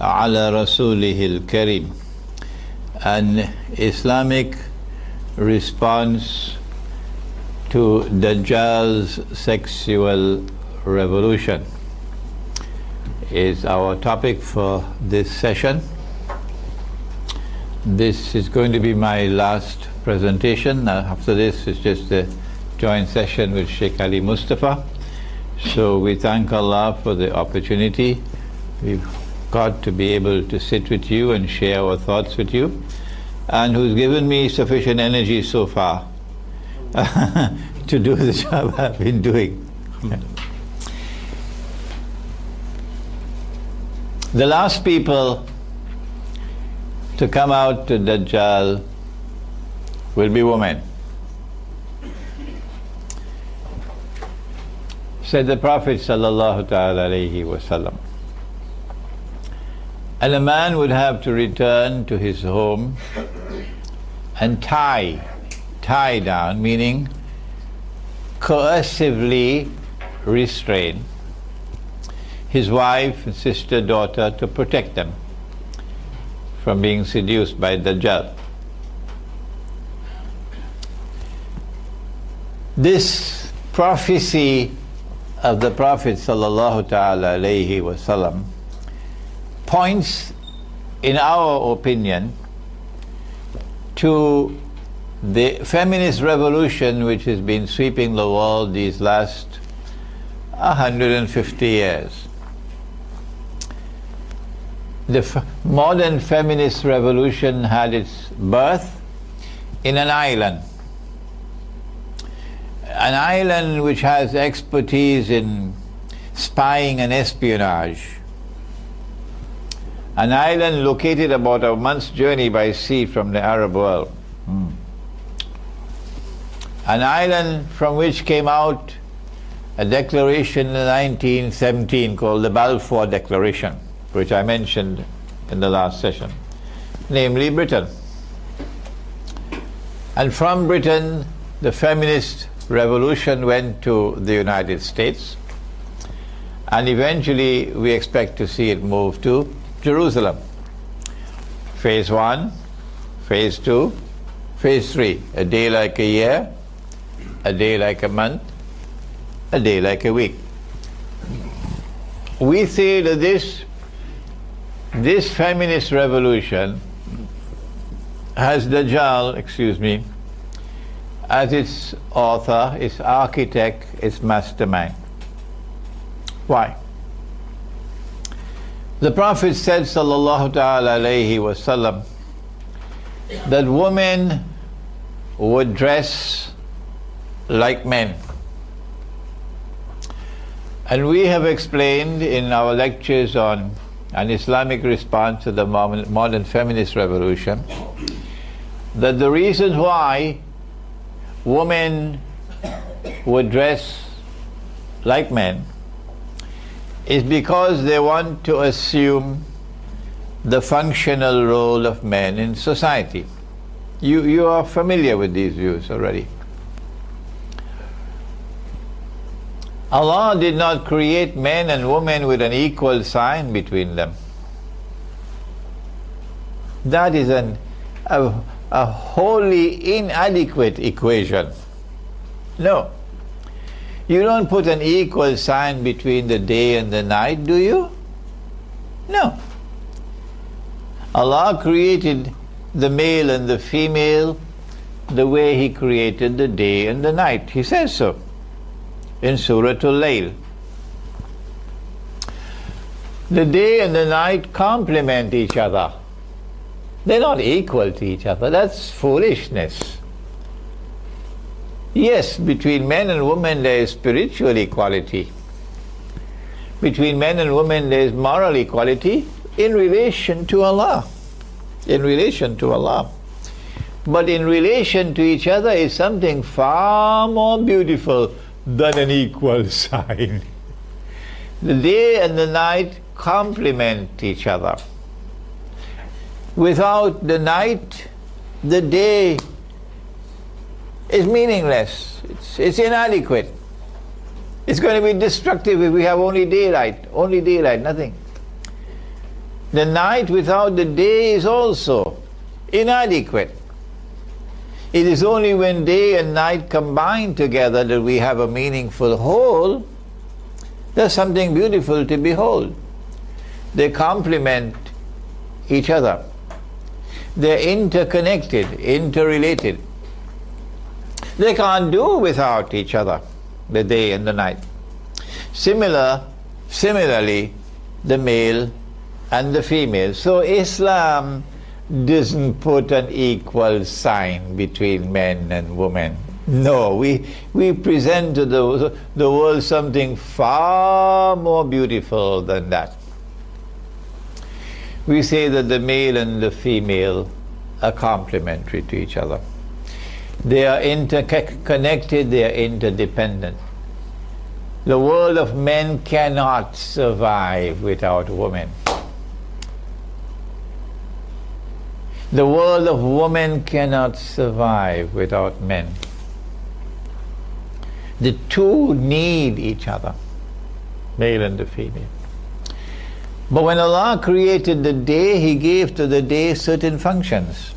على رسوله الكريم, an Islamic response to Dajal's sexual revolution is our topic for this session. This is going to be my last presentation. After this is just a joint session with Sheikh Ali Mustafa. So we thank Allah for the opportunity we've got to be able to sit with you and share our thoughts with you, and who's given me sufficient energy so far to do the job I've been doing. The last people to come out to Dajjal will be women. Said the Prophet sallallahu ta'ala alayhi wa sallam. And a man would have to return to his home and tie down, meaning coercively restrain his wife, sister, daughter, to protect them from being seduced by Dajjal. This prophecy of the Prophet sallallahu ta'ala alayhi wa sallam points, in our opinion, to the feminist revolution which has been sweeping the world these last 150 years. The modern feminist revolution had its birth in an island which has expertise in spying and espionage, an island located about a month's journey by sea from the Arab world, an island from which came out a declaration in 1917 called the Balfour Declaration, which I mentioned in the last session, namely Britain. And from Britain, the feminist revolution went to the United States, and eventually we expect to see it move to Jerusalem. Phase 1, Phase 2, Phase 3, a day like a year, a day like a month, a day like a week. We say that this feminist revolution has Dajjal, as its author, its architect, its mastermind. Why? The Prophet said, sallallahu ta'ala alayhi wa sallam, that women would dress like men. And we have explained in our lectures on an Islamic response to the modern feminist revolution that the reason why women would dress like men is because they want to assume the functional role of men in society. You are familiar with these views already. Allah did not create men and women with an equal sign between them. That is a wholly inadequate equation. No. You don't put an equal sign between the day and the night, do you? No. Allah created the male and the female the way He created the day and the night. He says so in Surah Al-Layl. The day and the night complement each other. They're not equal to each other. That's foolishness. Yes, between men and women there is spiritual equality. Between men and women there is moral equality in relation to Allah. In relation to Allah. But in relation to each other is something far more beautiful than an equal sign. The day and the night complement each other. Without the night, the day is meaningless. It's inadequate. It's going to be destructive if we have only daylight, nothing. The night without the day is also inadequate. It is only when day and night combine together that we have a meaningful whole. There's something beautiful to behold. They complement each other. They're interconnected, interrelated. They can't do without each other, the day and the night. Similarly, the male and the female. So Islam doesn't put an equal sign between men and women. No, we present to the world something far more beautiful than that. We say that the male and the female are complementary to each other. They are interconnected, they are interdependent. The world of men cannot survive without women. The world of women cannot survive without men. The two need each other, male and the female. But when Allah created the day, He gave to the day certain functions.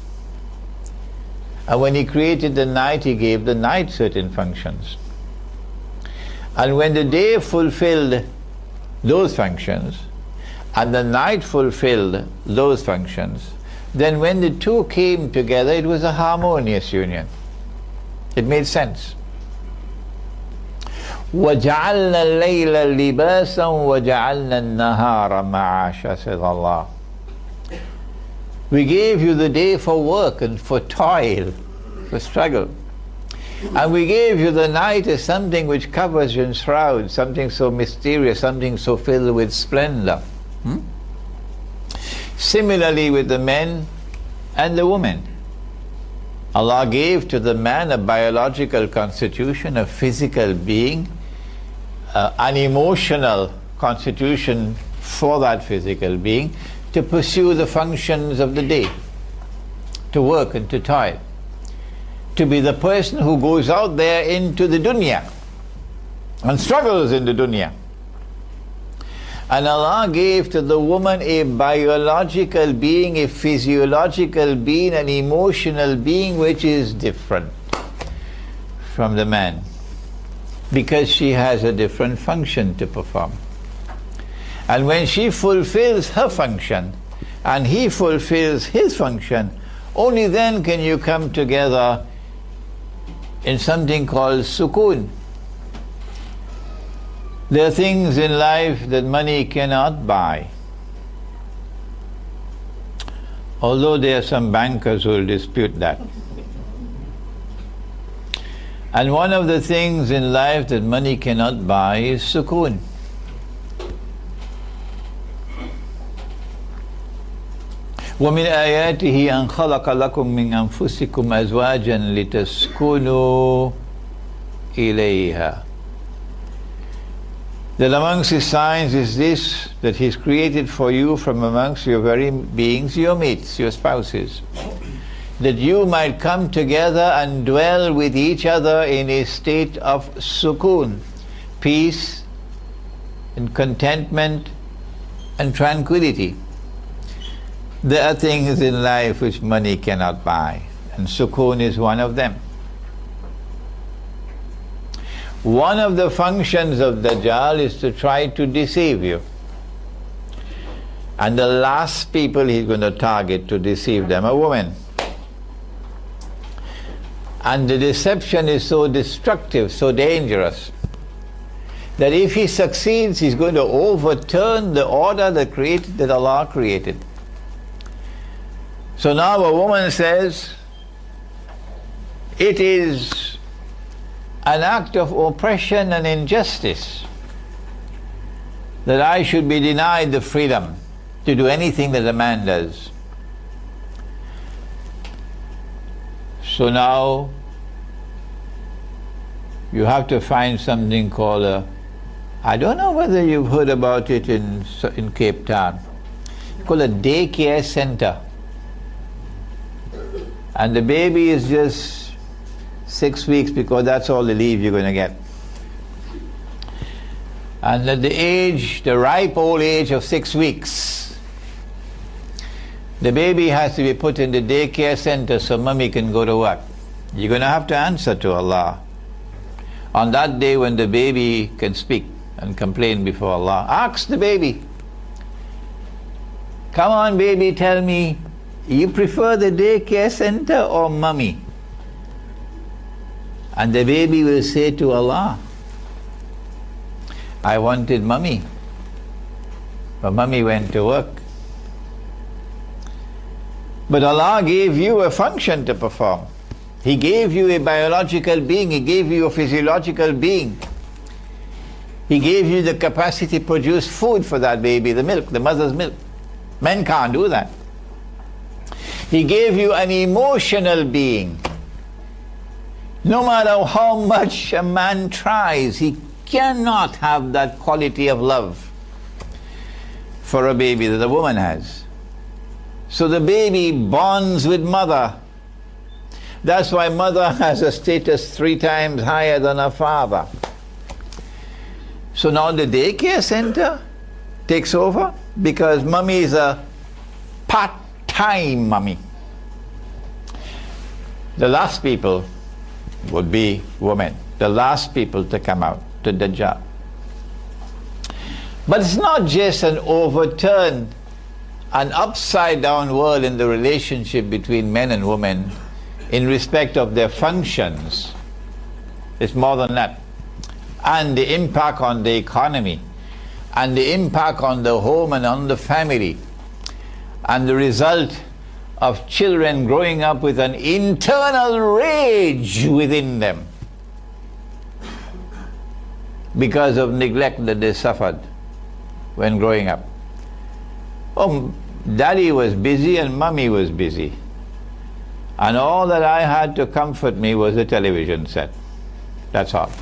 And when He created the night, He gave the night certain functions. And when the day fulfilled those functions, and the night fulfilled those functions, then when the two came together, it was a harmonious union. It made sense. وَجَعَلْنَا اللَّيْلَ لِبَاسًا وَجَعَلْنَا النَّهَارَ مَعَاشًا, says Allah. We gave you the day for work and for toil, for struggle. And we gave you the night as something which covers you and shrouds, something so mysterious, something so filled with splendor. Similarly with the men and the women. Allah gave to the man a biological constitution, a physical being, an emotional constitution for that physical being, to pursue the functions of the day, to work and to toil, to be the person who goes out there into the dunya and struggles in the dunya. And Allah gave to the woman a biological being, a physiological being, an emotional being which is different from the man, because she has a different function to perform. And when she fulfills her function and he fulfills his function, only then can you come together in something called sukoon. There are things in life that money cannot buy. Although there are some bankers who will dispute that. And one of the things in life that money cannot buy is sukoon. وَمِنْ آيَاتِهِ أَنْ خَلَقَ لَكُم مِّنْ أَنفُسِكُمْ أَزْوَاجًا لِتَسْكُنُوا إِلَيْهَا. That amongst His signs is this, that He's created for you from amongst your very beings, your mates, your spouses, that you might come together and dwell with each other in a state of sukoon, peace and contentment and tranquility. There are things in life which money cannot buy, and sukoon is one of them. One of the functions of Dajjal is to try to deceive you. And the last people he's going to target to deceive them are women. And the deception is so destructive, so dangerous, that if he succeeds, he's going to overturn the order that Allah created. So now a woman says, it is an act of oppression and injustice that I should be denied the freedom to do anything that a man does. So now you have to find something called I don't know whether you've heard about it in Cape Town, called a daycare center. And the baby is just 6 weeks, because that's all the leave you're going to get. And at the ripe old age of 6 weeks, The baby has to be put in the daycare center so mommy can go to work. You're going to have to answer to Allah. On that day when the baby can speak and complain before Allah, ask the baby, come on baby, tell me, you prefer the daycare center or mommy? And the baby will say to Allah, I wanted mommy, but mommy went to work. But Allah gave you a function to perform. He gave you a biological being, He gave you a physiological being. He gave you the capacity to produce food for that baby, the milk, the mother's milk. Men can't do that. He gave you an emotional being. No matter how much a man tries, he cannot have that quality of love for a baby that a woman has. So the baby bonds with mother. That's why mother has a status 3 times higher than her father. So now the daycare center takes over because mommy is a part-time mommy. The last people would be women, the last people to come out, to Dajjal. But it's not just an overturned, an upside down world in the relationship between men and women in respect of their functions. It's more than that. And the impact on the economy, and the impact on the home and on the family, and the result of children growing up with an internal rage within them because of neglect that they suffered when growing up. Oh, daddy was busy and mommy was busy, and all that I had to comfort me was a television set. That's all.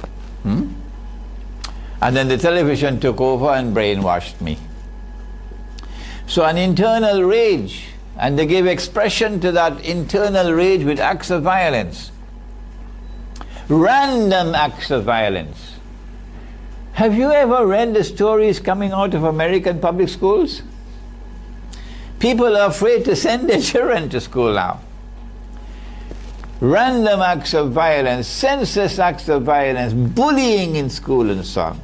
And then the television took over and brainwashed me. So an internal rage, and they gave expression to that internal rage with acts of violence. Random acts of violence. Have you ever read the stories coming out of American public schools? People are afraid to send their children to school now. Random acts of violence, senseless acts of violence, bullying in school and so on.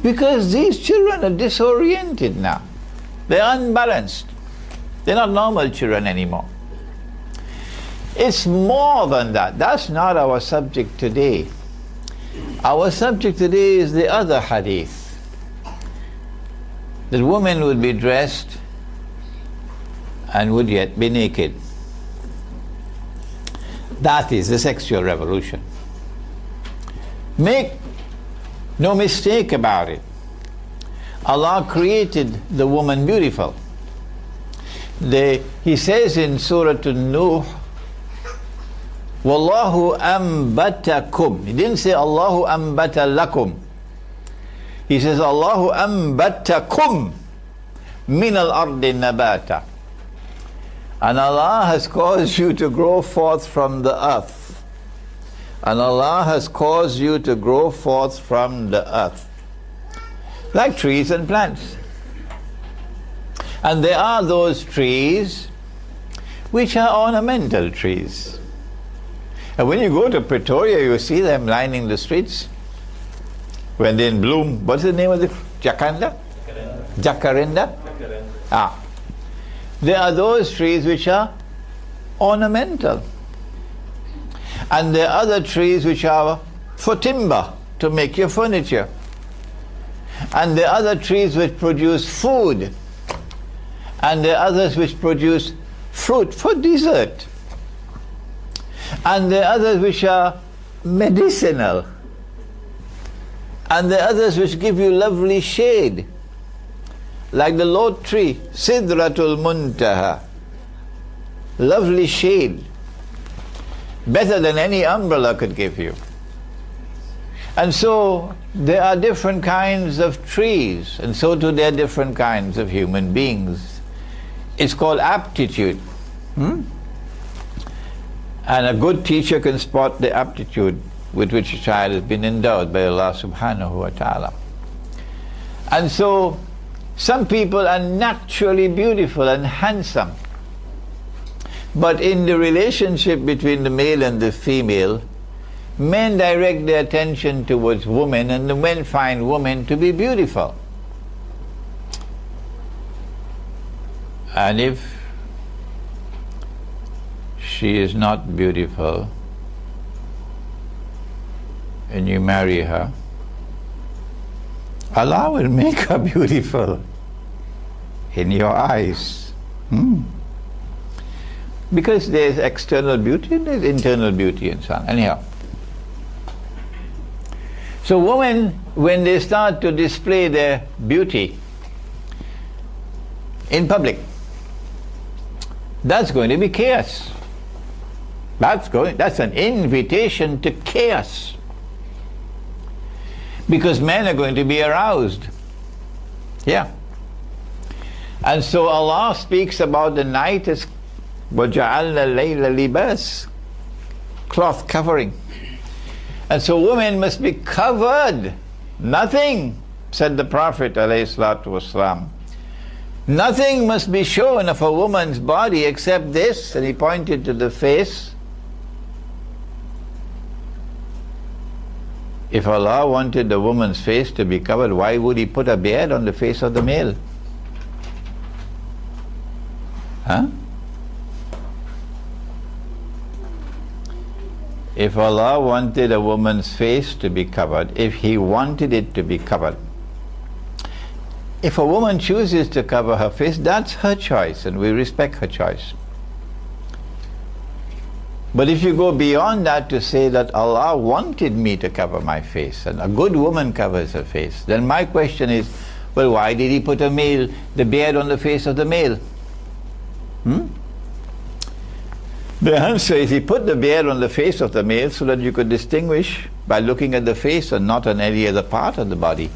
Because these children are disoriented now. They're unbalanced. They're not normal children anymore. It's more than that. That's not our subject today. Our subject today is the other hadith. That women would be dressed and would yet be naked. That is the sexual revolution. Make no mistake about it. Allah created the woman beautiful. He says in Surah An-Nuh, Wallahu ambatakum. He didn't say Allahu ambata lakum. He says Allahu ambatakum min al-ardi nabata. And Allah has caused you to grow forth from the earth. And Allah has caused you to grow forth from the earth. Like trees and plants. And there are those trees which are ornamental trees. And when you go to Pretoria, you see them lining the streets. When they're in bloom, what's the name of the Jacaranda? Jacaranda? Ah. There are those trees which are ornamental. And there are other trees which are for timber, to make your furniture. And there are other trees which produce food. And there are others which produce fruit for dessert. And there are others which are medicinal. And there are others which give you lovely shade. Like the Lord tree, Sidratul Muntaha. Lovely shade. Better than any umbrella could give you. And so there are different kinds of trees, and so too there are different kinds of human beings. It's called aptitude. And a good teacher can spot the aptitude with which a child has been endowed by Allah subhanahu wa ta'ala. And so some people are naturally beautiful and handsome. But in the relationship between the male and the female, men direct their attention towards women, and the men find women to be beautiful. And if she is not beautiful and you marry her, Allah will make her beautiful in your eyes. Because there's external beauty and there's internal beauty and so on. Anyhow. So women, when they start to display their beauty in public, that's going to be chaos. That's an invitation to chaos. Because men are going to be aroused. Yeah. And so Allah speaks about the night as وَجَعَلْنَا اللَّيْلَ لِبَاسٍ, cloth covering. And so women must be covered. Nothing, said the Prophet ﷺ, nothing must be shown of a woman's body except this, and he pointed to the face. If Allah wanted the woman's face to be covered, why would he put a beard on the face of the male? Huh? If Allah wanted a woman's face to be covered, if He wanted it to be covered, if a woman chooses to cover her face, that's her choice, and we respect her choice. But if you go beyond that to say that Allah wanted me to cover my face, and a good woman covers her face, then my question is, well, why did He put the beard on the face of the male? The answer is He put the beard on the face of the male so that you could distinguish by looking at the face and not on any other part of the body.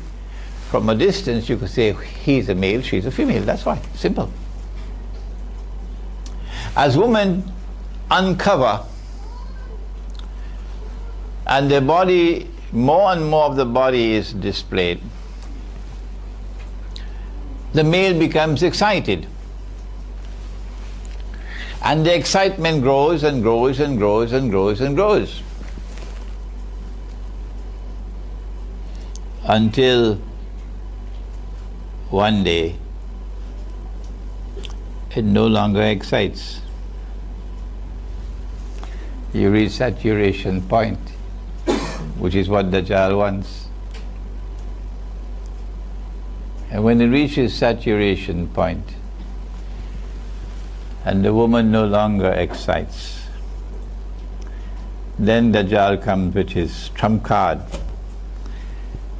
From a distance you could say he's a male, she's a female. That's why. Simple. As women uncover and their body, more and more of the body is displayed, the male becomes excited. And the excitement grows and grows and grows and grows and grows. Until one day it no longer excites. You reach saturation point, which is what Dajjal wants. And when it reaches saturation point, and the woman no longer excites, then Dajjal comes with his trump card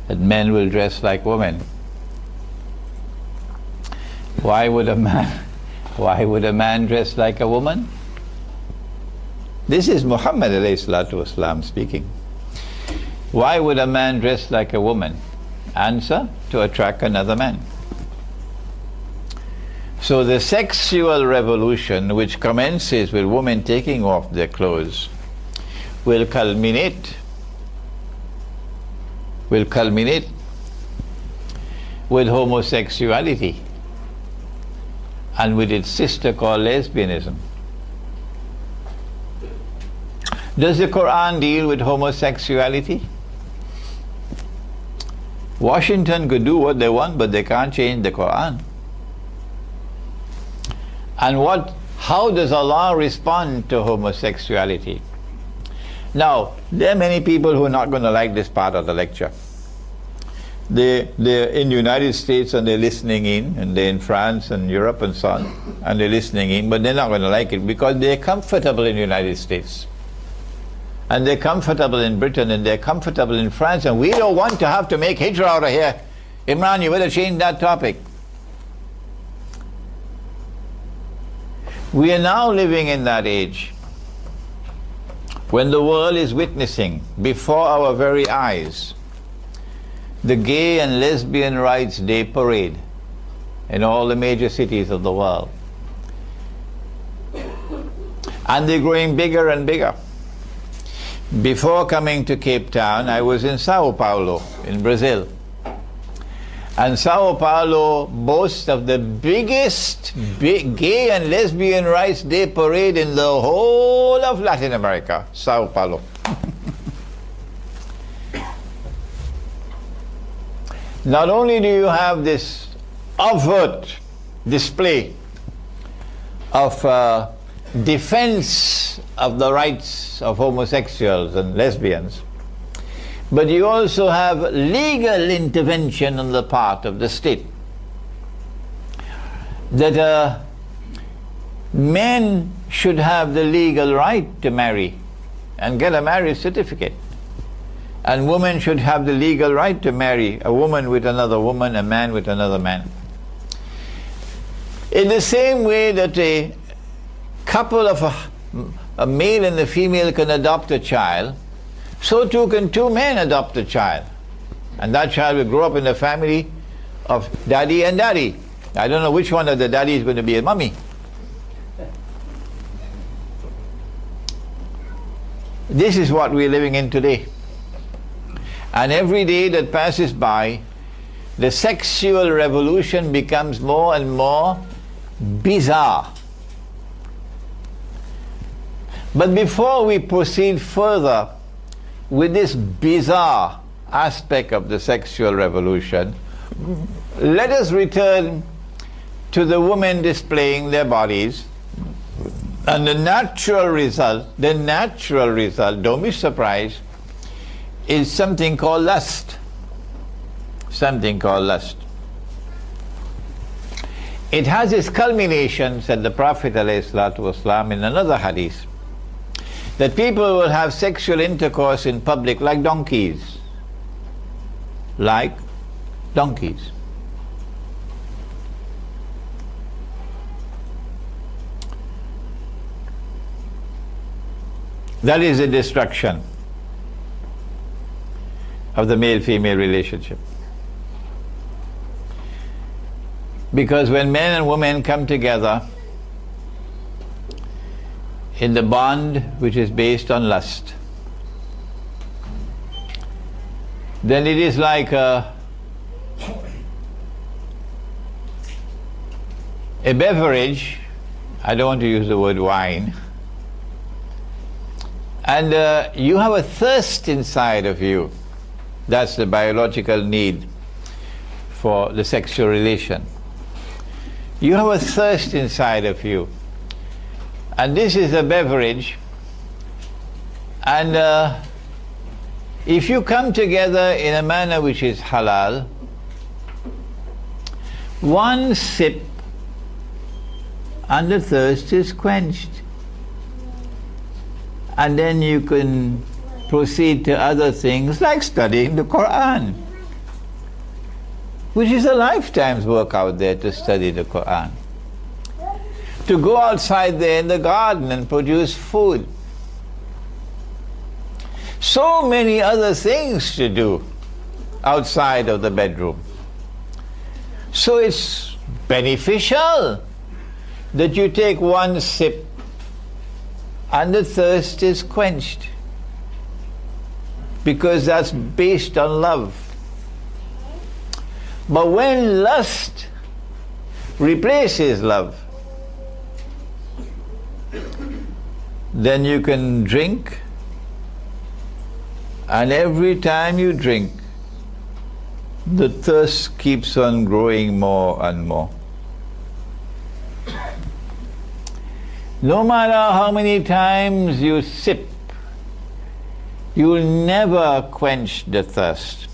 that men will dress like women. Why would a man dress like a woman? This is Muhammad ﷺ speaking. Why would a man dress like a woman? Answer: to attract another man. So the sexual revolution, which commences with women taking off their clothes, will culminate with homosexuality and with its sister called lesbianism. Does the Quran deal with homosexuality? Washington could do what they want, but they can't change the Quran. And how does Allah respond to homosexuality? Now, there are many people who are not going to like this part of the lecture. They're in the United States and they're listening in, and they're in France and Europe and so on, and they're listening in, but they're not going to like it because they're comfortable in the United States. And they're comfortable in Britain, and they're comfortable in France, and we don't want to have to make hijrah out of here. Imran, you better change that topic. We are now living in that age when the world is witnessing before our very eyes the Gay and Lesbian Rights Day parade in all the major cities of the world. And they're growing bigger and bigger. Before coming to Cape Town, I was in Sao Paulo, in Brazil. And Sao Paulo boasts of the biggest gay and lesbian rights day parade in the whole of Latin America. Sao Paulo. Not only do you have this overt display of defense of the rights of homosexuals and lesbians, but you also have legal intervention on the part of the state. That men should have the legal right to marry and get a marriage certificate. And women should have the legal right to marry, a woman with another woman, a man with another man. In the same way that a couple of a male and a female can adopt a child, so too can two men adopt a child. And that child will grow up in a family of daddy and daddy. I don't know which one of the daddy is going to be a mummy. This is what we're living in today. And every day that passes by, the sexual revolution becomes more and more bizarre. But before we proceed further with this bizarre aspect of the sexual revolution, let us return to the women displaying their bodies. And the natural result, don't be surprised, is something called lust. Something called lust. It has its culmination, said the Prophet ﷺ in another hadith, that people will have sexual intercourse in public like donkeys. Like donkeys. That is the destruction of the male-female relationship. Because when men and women come together in the bond which is based on lust, then it is like a beverage. I don't want to use the word wine. And you have a thirst inside of you. That's the biological need for the sexual relation. You have a thirst inside of you. And this is a beverage. And if you come together in a manner which is halal, one sip and the thirst is quenched. And then you can proceed to other things like studying the Quran, which is a lifetime's work out there to study the Quran. To go outside there in the garden and produce food. So many other things to do outside of the bedroom. So it's beneficial that you take one sip and the thirst is quenched, because that's based on love. But when lust replaces love, then you can drink, and every time you drink, the thirst keeps on growing more and more. No matter how many times you sip, you'll never quench the thirst,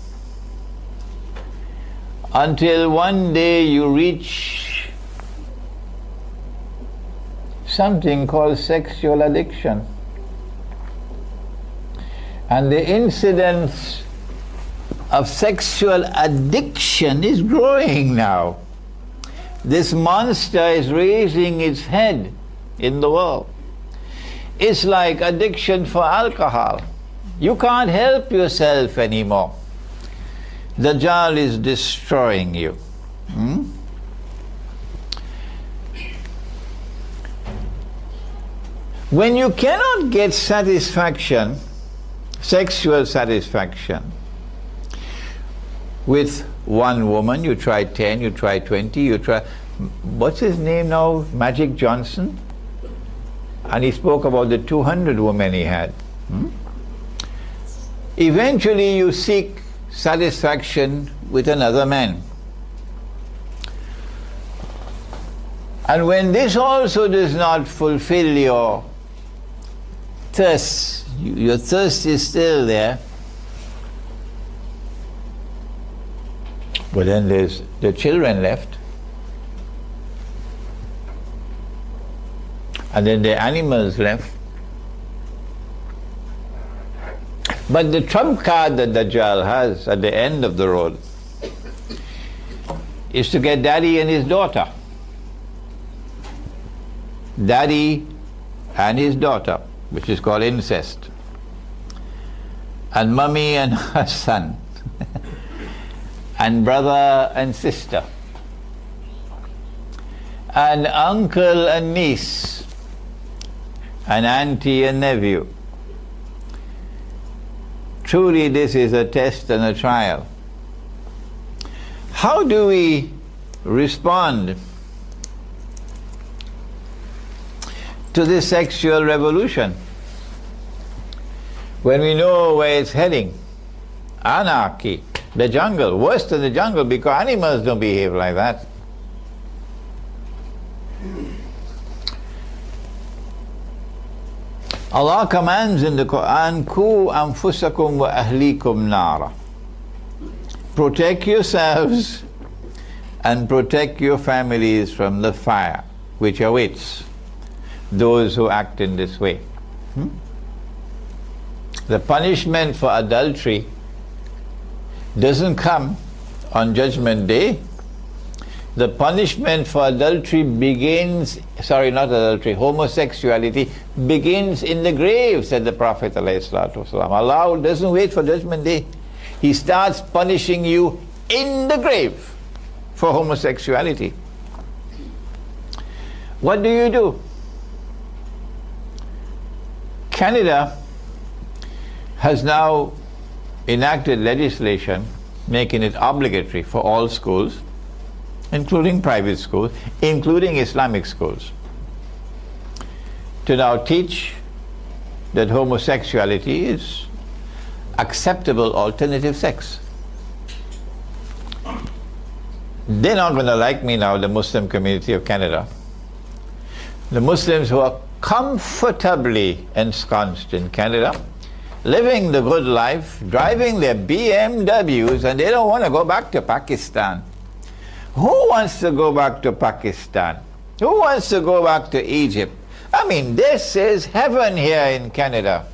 until one day you reach something called sexual addiction. And the incidence of sexual addiction is growing now. This monster is raising its head in the world. It's like addiction for alcohol. You can't help yourself anymore. The Dajjal is destroying you. When you cannot get satisfaction, sexual satisfaction, with one woman, you try 10, you try 20, you try, what's his name now, Magic Johnson? And he spoke about the 200 women he had. Eventually you seek satisfaction with another man. And when this also does not fulfill your thirst, your thirst is still there, but then there's the children left, and then the animals left. But the trump card that Dajjal has at the end of the road is to get daddy and his daughter. Daddy and his daughter, which is called incest, and mummy and her son, and brother and sister, and uncle and niece, and auntie and nephew. Truly this is a test and a trial. How do we respond to this sexual revolution when we know where it's heading? Anarchy, the jungle, worse than the jungle, because animals don't behave like that. Allah commands in the Quran, Ku anfusakum wa ahlikum nara. Protect yourselves and protect your families from the fire which awaits those who act in this way. The punishment for adultery doesn't come on Judgment Day. The punishment for adultery begins, homosexuality begins in the grave, said the Prophet ﷺ. Allah doesn't wait for Judgment Day. He starts punishing you in the grave for homosexuality. What do? Canada has now enacted legislation making it obligatory for all schools, including private schools, including Islamic schools, to now teach that homosexuality is acceptable alternative sex. They're not going to like me now, the Muslim community of Canada. The Muslims who are comfortably ensconced in Canada, living the good life, driving their BMWs, and they don't want to go back to Pakistan. Who wants to go back to Pakistan? Who wants to go back to Egypt? I mean, this is heaven here in Canada.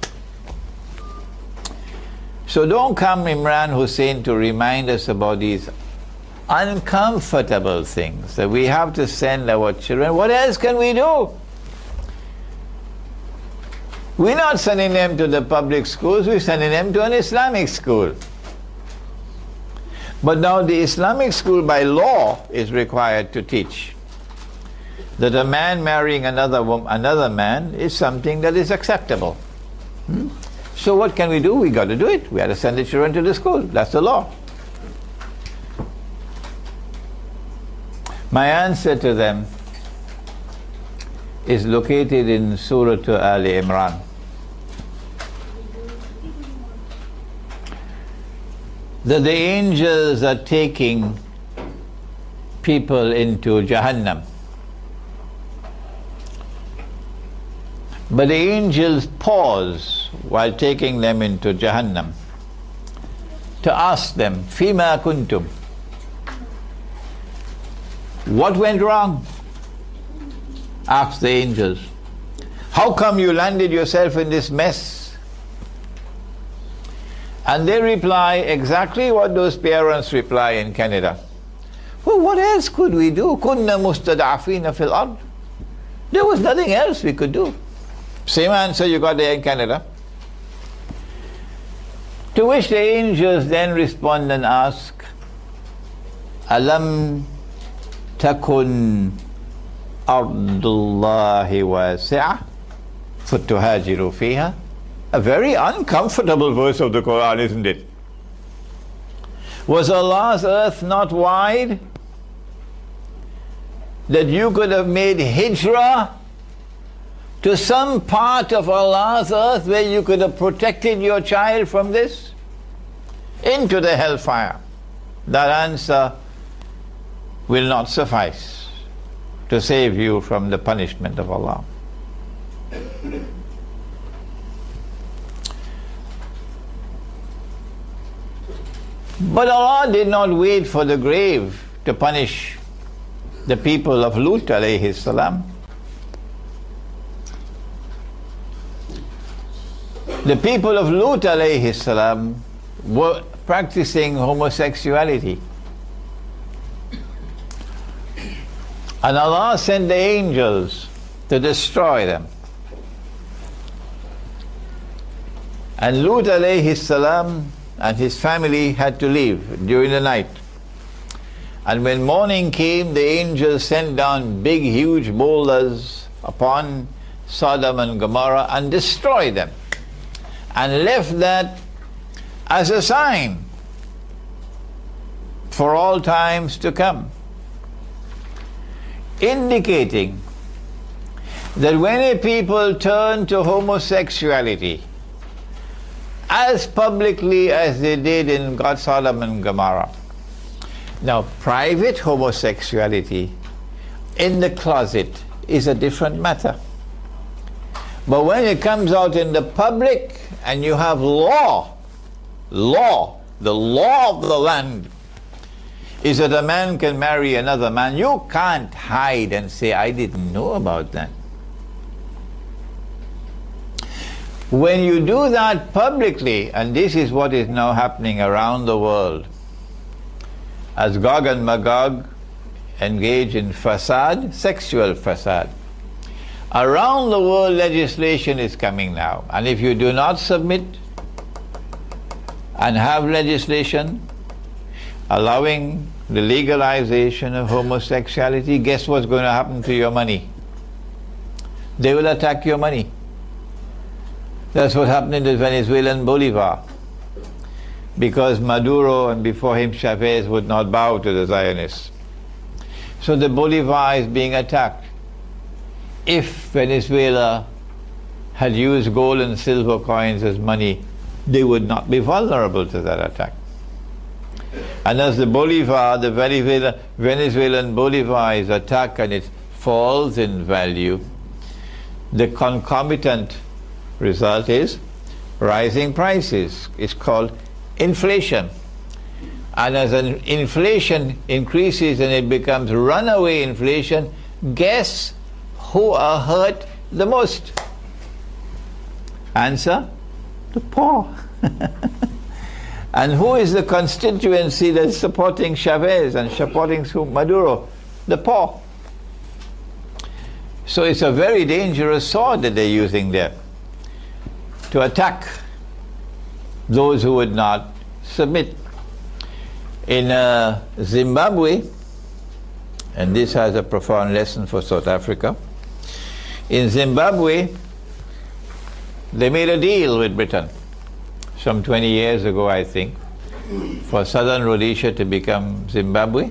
So don't come, Imran Hussein, to remind us about these uncomfortable things that we have to send our children. What else can we do? We're not sending them to the public schools, we're sending them to an Islamic school. But now the Islamic school by law is required to teach that a man marrying another man is something that is acceptable. So what can we do? We got to do it. We have to send the children to the school. That's the law. My answer to them is located in Surah Ali Imran. That the angels are taking people into Jahannam. But the angels pause while taking them into Jahannam to ask them, Fima kuntum? What went wrong? Asked the angels. How come you landed yourself in this mess? And they reply exactly what those parents reply in Canada. Well, what else could we do? Kunna mustada'afina fil ard. There was nothing else we could do. Same answer you got there in Canada. To which the angels then respond and ask, Alam takun ardullahi wasi'ah fatuhajiru fiha. A very uncomfortable verse of the Quran, isn't it? Was Allah's earth not wide that you could have made hijrah to some part of Allah's earth where you could have protected your child from this? Into the hellfire. That answer will not suffice to save you from the punishment of Allah. But Allah did not wait for the grave to punish the people of Lut alayhi salam. The people of Lut alayhi salam were practicing homosexuality. And Allah sent the angels to destroy them. And Lut alayhi salam and his family had to leave during the night. And when morning came, the angels sent down big, huge boulders upon Sodom and Gomorrah and destroyed them, and left that as a sign for all times to come, indicating that when a people turn to homosexuality as publicly as they did in Sodom and Gomorrah. Now, private homosexuality in the closet is a different matter. But when it comes out in the public and you have the law of the land is that a man can marry another man, you can't hide and say, I didn't know about that. When you do that publicly, and this is what is now happening around the world, as Gog and Magog engage in fasad, sexual fasad, around the world legislation is coming now. And if you do not submit and have legislation allowing the legalization of homosexuality, guess what's going to happen to your money? They will attack your money. That's what happened in the Venezuelan Bolivar, because Maduro and before him Chavez would not bow to the Zionists. So the Bolivar is being attacked. If Venezuela had used gold and silver coins as money, they would not be vulnerable to that attack. And as the Bolivar, the Venezuelan Bolivar is attacked and it falls in value, the concomitant result is rising prices. It's called inflation. And as an inflation increases and it becomes runaway inflation, guess who are hurt the most? Answer: the poor. And who is the constituency that's supporting Chavez and supporting Maduro? The poor. So it's a very dangerous sword that they're using there to attack those who would not submit. In Zimbabwe, and this has a profound lesson for South Africa, in Zimbabwe they made a deal with Britain some 20 years ago, I think, for Southern Rhodesia to become Zimbabwe,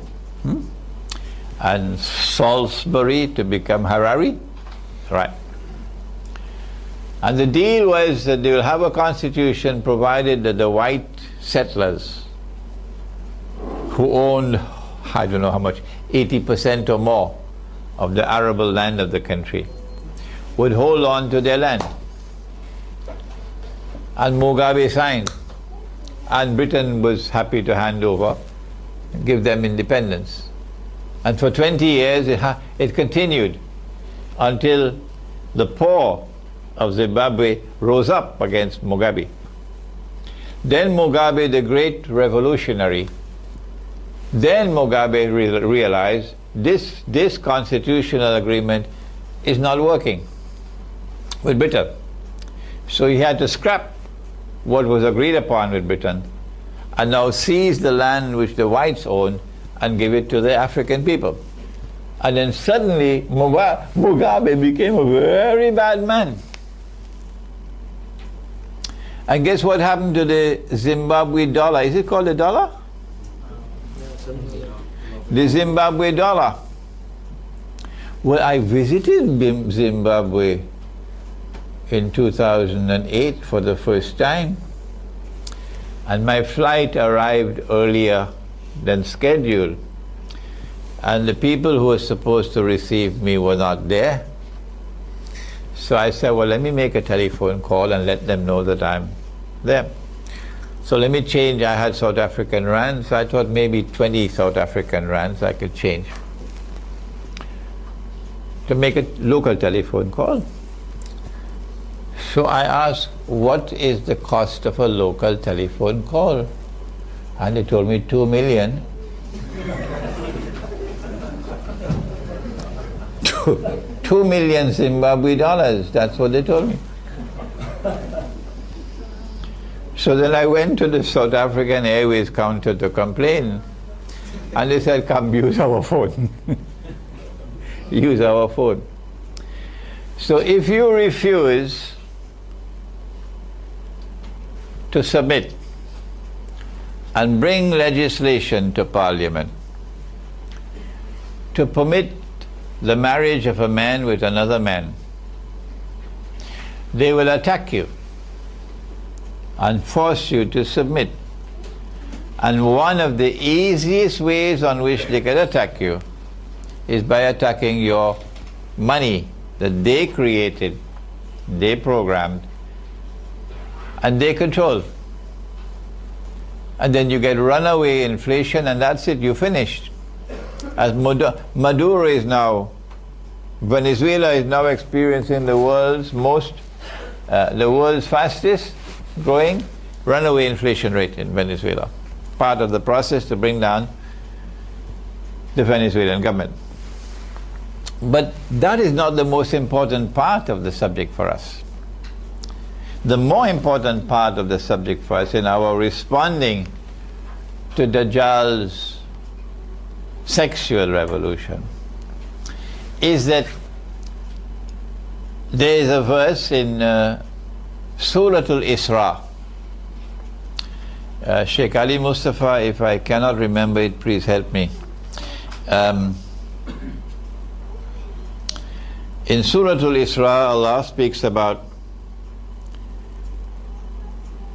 and Salisbury to become Harare. Right. And the deal was that they will have a constitution provided that the white settlers who owned, I don't know how much, 80% or more of the arable land of the country would hold on to their land. And Mugabe signed, and Britain was happy to hand over and give them independence. And for 20 years it continued until the poor of Zimbabwe rose up against Mugabe. Then Mugabe, the great revolutionary, then Mugabe realized this constitutional agreement is not working with Britain. So he had to scrap what was agreed upon with Britain and now seize the land which the whites own and give it to the African people. And then suddenly Mugabe became a very bad man. And guess what happened to the Zimbabwe dollar? Is it called a dollar? the Zimbabwe dollar. Well, I visited Zimbabwe in 2008 for the first time, and my flight arrived earlier than scheduled, and the people who were supposed to receive me were not there. So I said, well, let me make a telephone call and let them know that I'm there. So let me change. I had South African rands. I thought maybe 20 South African rands I could change to make a local telephone call. So I asked, what is the cost of a local telephone call? And they told me 2 million. 2 million Zimbabwe dollars, that's what they told me. So then I went to the South African Airways counter to complain, and they said, come use our phone. Use our phone. So if you refuse to submit and bring legislation to Parliament to permit the marriage of a man with another man, they will attack you and force you to submit. And one of the easiest ways on which they can attack you is by attacking your money that they created, they programmed, and they control. And then you get runaway inflation, and that's it, you're finished. As Maduro is now, Venezuela is now experiencing the world's fastest growing runaway inflation rate in Venezuela. Part of the process to bring down the Venezuelan government. But that is not the most important part of the subject for us. The more important part of the subject for us in our responding to Dajal's sexual revolution is that there is a verse in Surah Al-Isra. Sheikh Ali Mustafa, if I cannot remember it, please help me. In Surah Al-Isra, Allah speaks about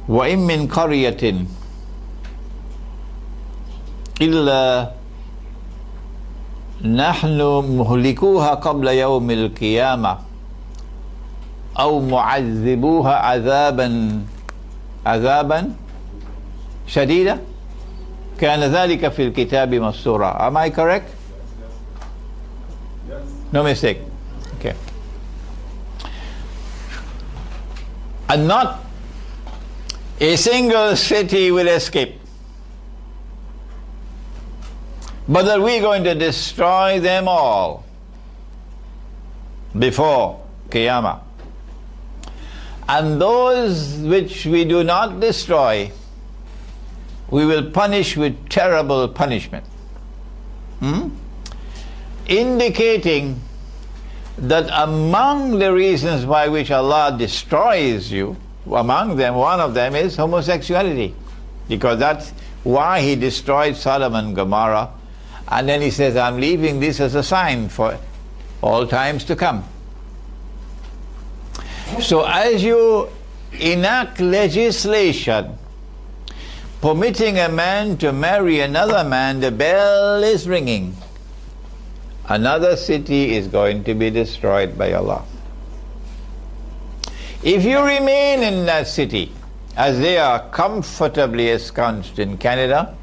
وَإِن مِّن قَرْيَةٍ إِلَّا نَحْنُ مُهْلِكُوهَا قَبْلَ يَوْمِ الْقِيَامَةِ أَوْ مُعَذِّبُوهَا عَذَابًا شَدِيدًا كَانَ ذَلِكَ فِي الْكِتَابِ مَسْطُورًا. Am I correct? Yes. No mistake. Okay. And not a single city will escape, but that we're going to destroy them all before Qiyamah. And those which we do not destroy, we will punish with terrible punishment. Indicating that among the reasons by which Allah destroys you, among them, one of them is homosexuality, because that's why He destroyed Sodom and Gomorrah, and then He says, I'm leaving this as a sign for all times to come. So as you enact legislation permitting a man to marry another man, the bell is ringing. Another city is going to be destroyed by Allah. If you remain in that city, as they are comfortably ensconced in Canada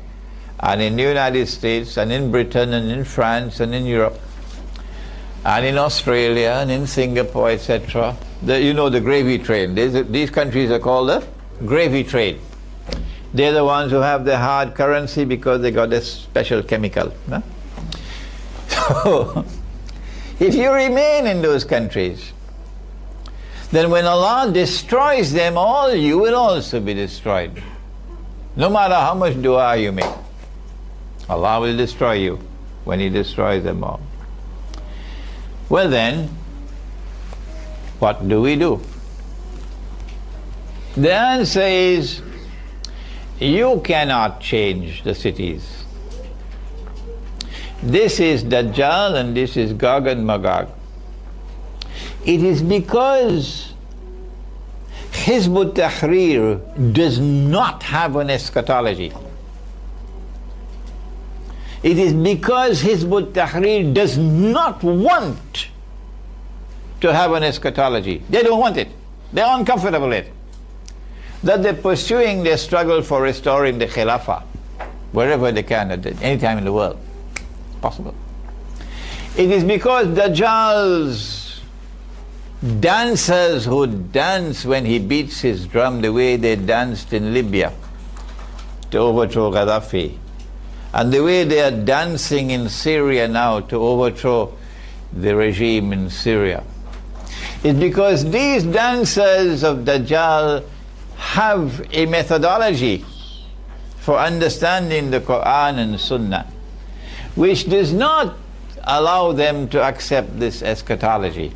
and in the United States and in Britain and in France and in Europe and in Australia and in Singapore, etc., you know, the gravy train. These countries are called the gravy train. They're the ones who have the hard currency because they got this special chemical. No? So, if you remain in those countries, then when Allah destroys them all, you will also be destroyed. No matter how much dua you make, Allah will destroy you when He destroys them all. Well then, what do we do? The answer is, you cannot change the cities. this is Dajjal and this is Gog and Magog, it is because Hizb ut-Tahrir does not have an eschatology. It is because Hizb ut-Tahrir does not want to have an eschatology. They don't want it. They're uncomfortable with it. That they're pursuing their struggle for restoring the Khilafah wherever they can, at any time in the world. Possible. It is because Dajjal's dancers who dance when he beats his drum the way they danced in Libya to overthrow Gaddafi, and the way they are dancing in Syria now to overthrow the regime in Syria, is because these dancers of Dajjal have a methodology for understanding the Quran and Sunnah, which does not allow them to accept this eschatology,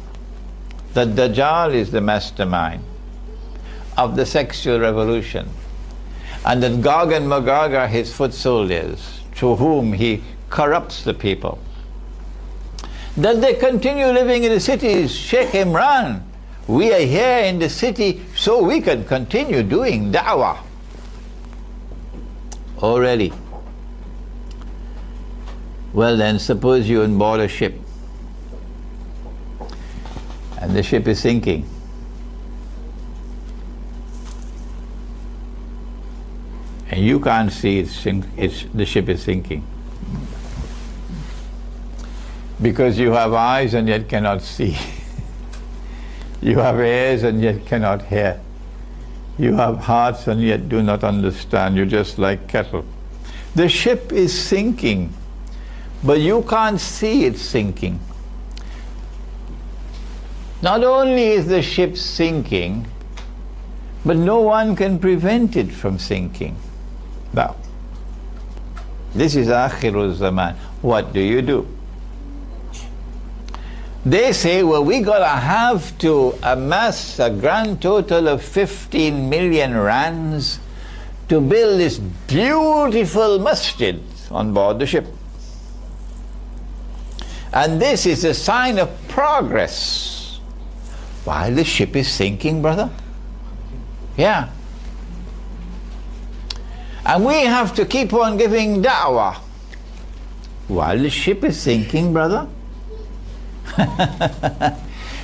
that Dajjal is the mastermind of the sexual revolution, and that Gog and Magog are his foot soldiers through whom he corrupts the people. That they continue living in the cities. Sheikh Imran, we are here in the city so we can continue doing da'wah. Already. Well then, suppose you're on board a ship and the ship is sinking. And you can't see the ship is sinking. Because you have eyes and yet cannot see. You have ears and yet cannot hear. You have hearts and yet do not understand. You're just like cattle. The ship is sinking, but you can't see it sinking. Not only is the ship sinking, but no one can prevent it from sinking. Now, this is Akhirul Zaman. What do? They say, well, we gotta have to amass a grand total of 15 million rands to build this beautiful masjid on board the ship. And this is a sign of progress. While the ship is sinking, brother. Yeah. And we have to keep on giving da'wah while the ship is sinking, brother.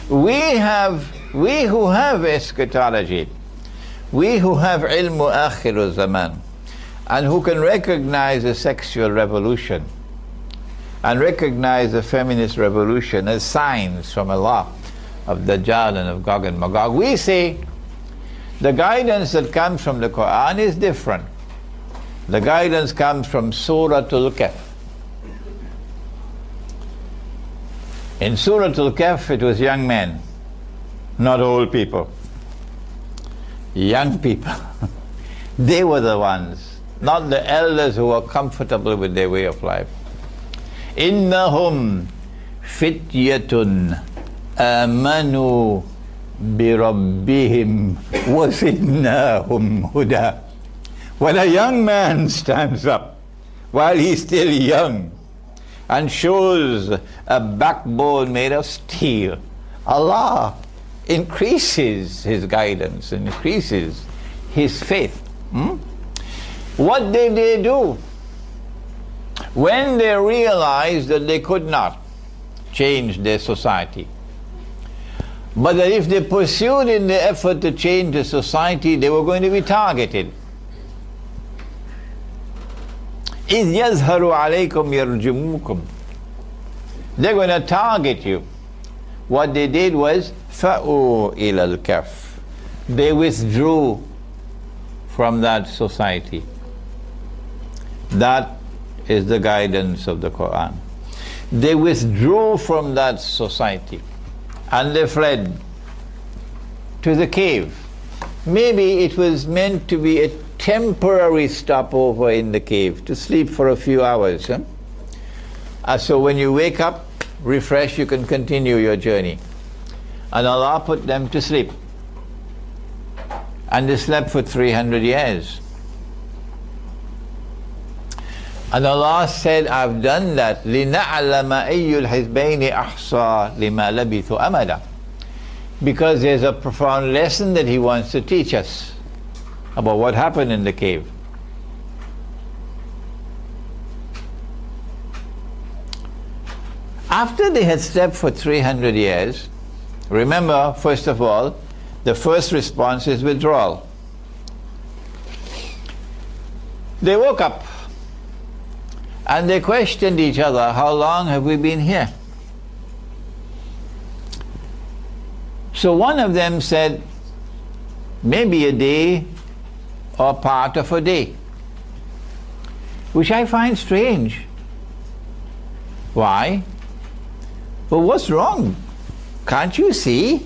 We who have eschatology, we who have ilmu akhiru zaman, and who can recognize the sexual revolution and recognize the feminist revolution as signs from Allah of Dajjal and of Gog and Magog, we say the guidance that comes from the Quran is different. The guidance comes from Surah Al-Kahf. In Surah Al-Kahf, it was young men, not old people. Young people. They were the ones, not the elders who were comfortable with their way of life. إِنَّهُمْ فِتْيَةٌ آمَنُوا بِرَبِّهِمْ وَزِدْنَاهُمْ هُدًى. When a young man stands up while he's still young and shows a backbone made of steel, Allah increases his guidance, increases his faith. What did they do? When they realized that they could not change their society, but that if they pursued in the effort to change the society, they were going to be targeted. إِذْ يَظْهَرُ عَلَيْكُمْ يَرْجُمُوكُمْ. They're going to target you. What they did was فَأُوا إِلَى الْكَفْ. They withdrew from that society. That is the guidance of the Quran. They withdrew from that society and they fled to the cave. Maybe it was meant to be a temporary stopover in the cave, to sleep for a few hours. So when you wake up, refresh, you can continue your journey. And Allah put them to sleep. And they slept for 300 years. And Allah said, I've done that لِنَعْلَمَ أَيُّ الْحِزْبَيْنِ أَحْصَى لِمَا لَبِثُوا أَمَدًا, because there's a profound lesson that He wants to teach us about what happened in the cave. After they had slept for 300 years, remember, first of all, the first response is withdrawal. They woke up and they questioned each other, how long have we been here? So one of them said, maybe a day or part of a day, which I find strange. Why? But what's wrong? Can't you see?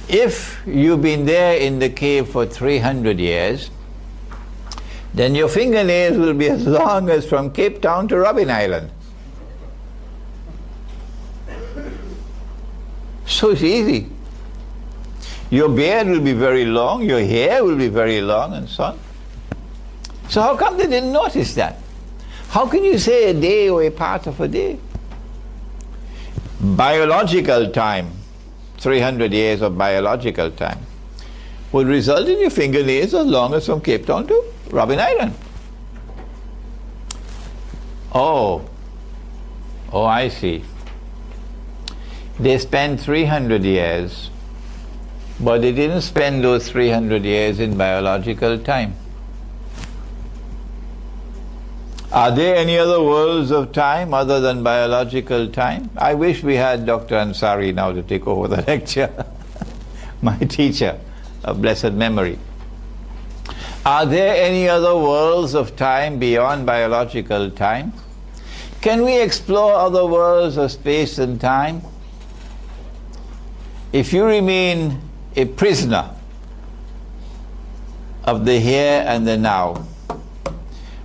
If you've been there in the cave for 300 years, then your fingernails will be as long as from Cape Town to Robben Island. So it's easy. Your beard will be very long, your hair will be very long, and so on. So how come they didn't notice that? How can you say a day or a part of a day? Biological time, 300 years of biological time, would result in your fingernails as long as from Cape Town to Robben Island. Oh, I see. They spent 300 years, but they didn't spend those 300 years in biological time. Are there any other worlds of time other than biological time? I wish we had Dr. Ansari now to take over the lecture. My teacher of blessed memory. Are there any other worlds of time beyond biological time? Can we explore other worlds of space and time? If you remain a prisoner of the here and the now,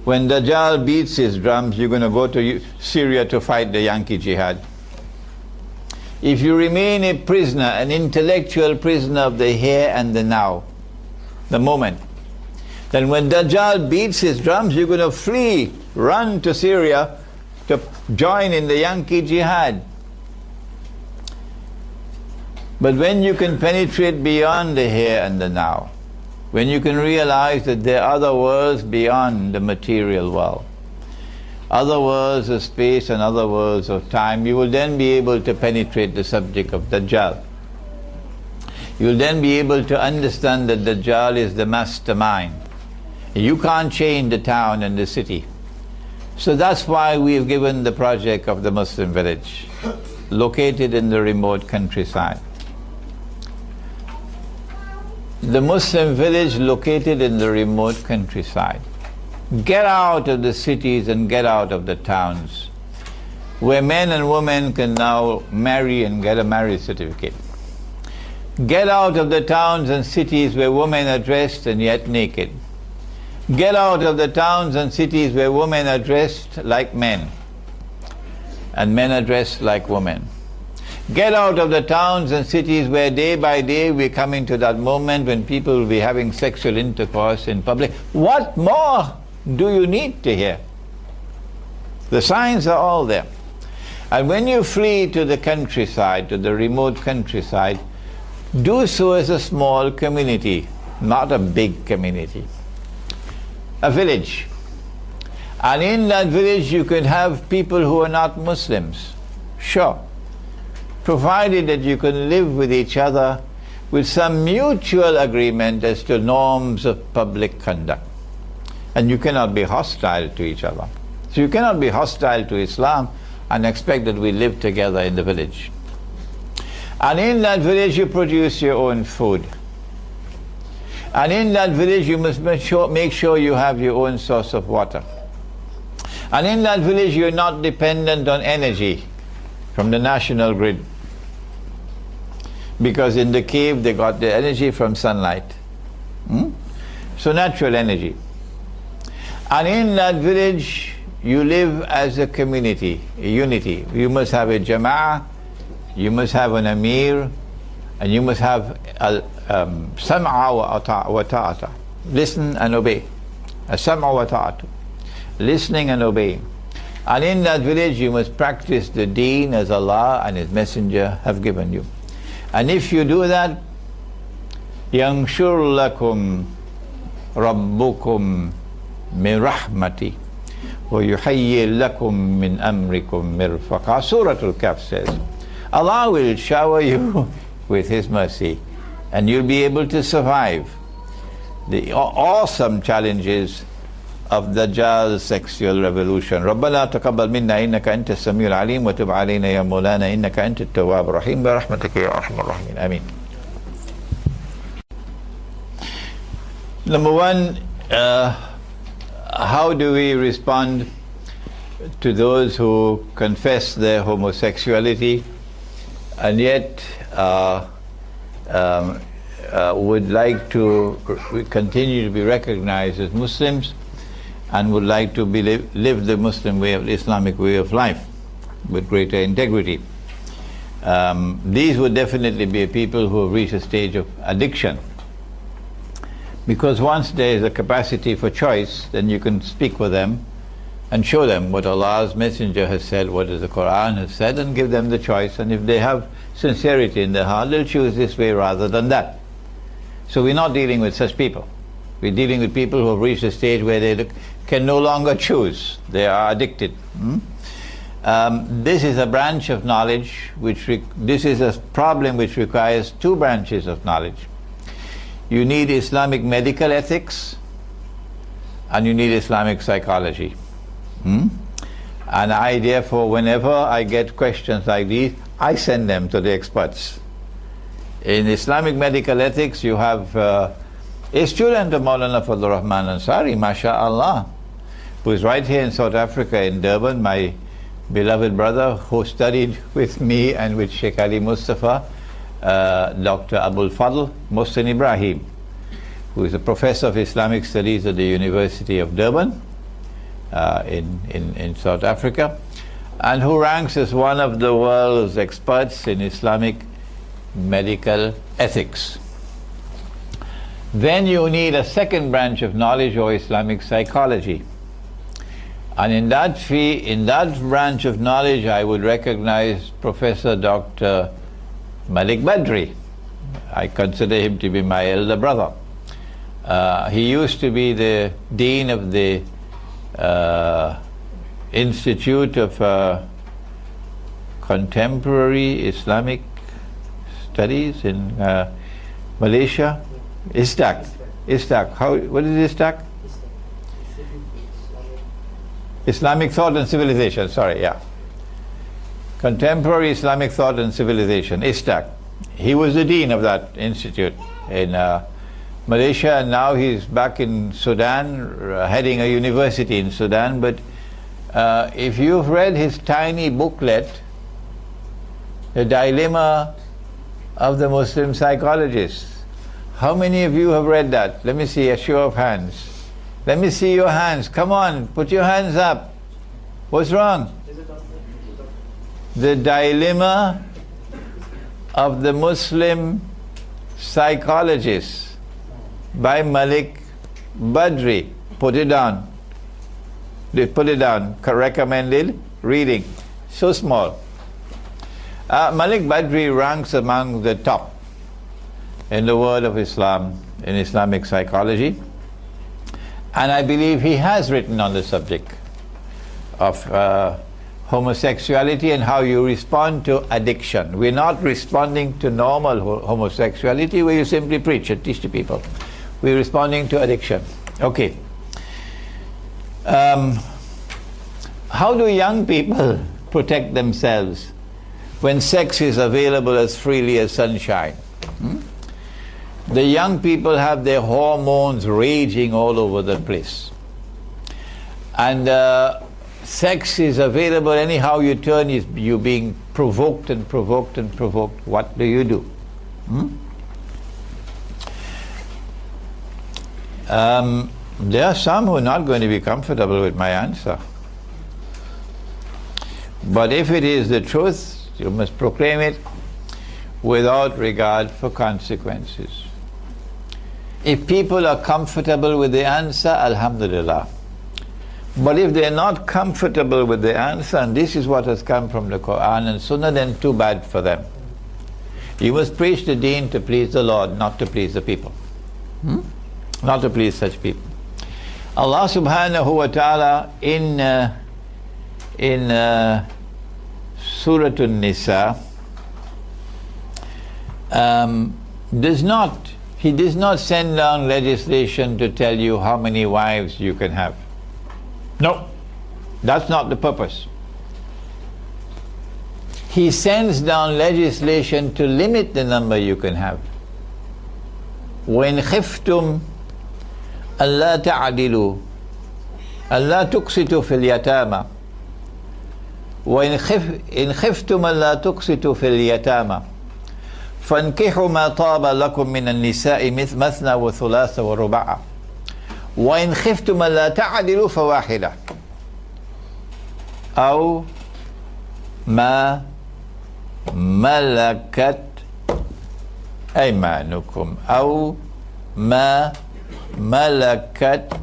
when Dajjal beats his drums, you're going to go to Syria to fight the Yankee jihad. If you remain a prisoner, an intellectual prisoner of the here and the now, the moment, then when Dajjal beats his drums, you're going to flee, run to Syria to join in the Yankee jihad. But when you can penetrate beyond the here and the now, when you can realize that there are other worlds beyond the material world, other worlds of space and other worlds of time, you will then be able to penetrate the subject of Dajjal. You will then be able to understand that Dajjal is the mastermind. You can't change the town and the city. So that's why we've given the project of the Muslim village, located in the remote countryside. The Muslim village located in the remote countryside. Get out of the cities and get out of the towns, where men and women can now marry and get a marriage certificate. Get out of the towns and cities where women are dressed and yet naked. Get out of the towns and cities where women are dressed like men and men are dressed like women. Get out of the towns and cities where day by day we're coming to that moment when people will be having sexual intercourse in public. What more do you need to hear? The signs are all there. And when you flee to the countryside, to the remote countryside, do so as a small community, not a big community. A village. And in that village you can have people who are not Muslims. Sure. Provided that you can live with each other with some mutual agreement as to norms of public conduct. And you cannot be hostile to each other. So you cannot be hostile to Islam and expect that we live together in the village. And in that village you produce your own food. And in that village you must make sure you have your own source of water. And in that village you're not dependent on energy from the national grid. Because in the cave they got the energy from sunlight. So natural energy. And in that village you live as a community, a unity. You must have a jama'ah, you must have an amir, and you must have sam'a wa ta'ata. Listen and obey. A sam'a wa ta'ata. listening and obeying. And in that village you must practice the deen as Allah and His Messenger have given you. And if you do that, يَنْشُرْ لَكُمْ رَبُّكُمْ مِنْ رَحْمَتِهِ وَيُحَيِّ لَكُمْ مِنْ أَمْرِكُمْ مِرْفَقًا. Surah Al-Kahf says, Allah will shower you with His mercy, and you'll be able to survive the awesome challenges of Dajal's sexual revolution. رَبَّنَا تَقَبَّلْ مِنَّا إِنَّكَ أَنْتَ السَّمِيعُ الْعَلِيمُ وَتُبْ عَلَيْنَا يَا مَوْلَانَا إِنَّكَ أَنْتَ التَّوَّابُ الرَّحِيمُ بِرَحْمَتِكَ يَا أَرْحَمَ الرَّاحِمِينَ. Ameen. Number one, how do we respond to those who confess their homosexuality and yet would like to continue to be recognized as Muslims and would like to live the Muslim way of the Islamic way of life with greater integrity? These would definitely be people who have reached a stage of addiction. Because once there is a capacity for choice, then you can speak with them and show them what Allah's Messenger has said, what the Quran has said, and give them the choice. And if they have sincerity in their heart, they'll choose this way rather than that. So we're not dealing with such people. We're dealing with people who have reached a stage where they can no longer choose. They are addicted. This is a branch of knowledge this is a problem which requires two branches of knowledge. You need Islamic medical ethics and you need Islamic psychology. And I therefore, whenever I get questions like these, I send them to the experts. In Islamic medical ethics, you have a student of Maulana Fadlur Rahman Ansari, MashaAllah, who is right here in South Africa, in Durban, my beloved brother who studied with me and with Sheikh Ali Mustafa, Dr. Abul Fadl Mohsen Ibrahim, who is a professor of Islamic Studies at the University of Durban in South Africa, and who ranks as one of the world's experts in Islamic medical ethics. Then you need a second branch of knowledge, or Islamic psychology. And in that branch of knowledge, I would recognize Professor Dr. Malik Badri. I consider him to be my elder brother. He used to be the dean of the Institute of Contemporary Islamic Studies in Malaysia. ISTAC. What is ISTAC? Islamic Thought and Civilization, sorry, yeah. Contemporary Islamic Thought and Civilization, ISTAC. He was the dean of that institute in Malaysia, and now he's back in Sudan, heading a university in Sudan. But if you've read his tiny booklet, The Dilemma of the Muslim Psychologist, how many of you have read that? Let me see a show of hands. Let me see your hands. Come on, put your hands up. What's wrong? The Dilemma of the Muslim Psychologist by Malik Badri. Put it down. Put it down. Recommended reading. So small. Malik Badri ranks among the top in the world of Islam, in Islamic psychology. And I believe he has written on the subject of homosexuality and how you respond to addiction. We're not responding to normal homosexuality where you simply preach and teach the people. We're responding to addiction. Okay. How do young people protect themselves when sex is available as freely as sunshine? The young people have their hormones raging all over the place. And sex is available anyhow you turn, you're being provoked and provoked and provoked. What do you do? There are some who are not going to be comfortable with my answer. But if it is the truth, you must proclaim it without regard for consequences. If people are comfortable with the answer, alhamdulillah. But if they're not comfortable with the answer, and this is what has come from the Quran and Sunnah, then too bad for them. You must preach the deen to please the Lord, not to please the people. Not to please such people. Allah subhanahu wa ta'ala in Surah An-Nisa He does not send down legislation to tell you how many wives you can have. No, that's not the purpose. He sends down legislation to limit the number you can have. وَإِنْ خِفْتُمْ أَلَّا تَعْدِلُوا أَلَّا تُقْسِطُوا فِي الْيَتَامَى وَإِنْ خِفْتُمْ أَلَّا تُقْسِطُوا فِي الْيَتَامَى فَانْكِحُوا مَا طَابَ لَكُم مِّنَ النِّسَاءِ مَثْنَى وَثُلَاثَ وَرُبَاعَ وَإِنْ خِفْتُمْ أَلَّا تَعْدِلُوا فَوَاحِدَةً أو ما ملكت أيمانكم أو ما ملكت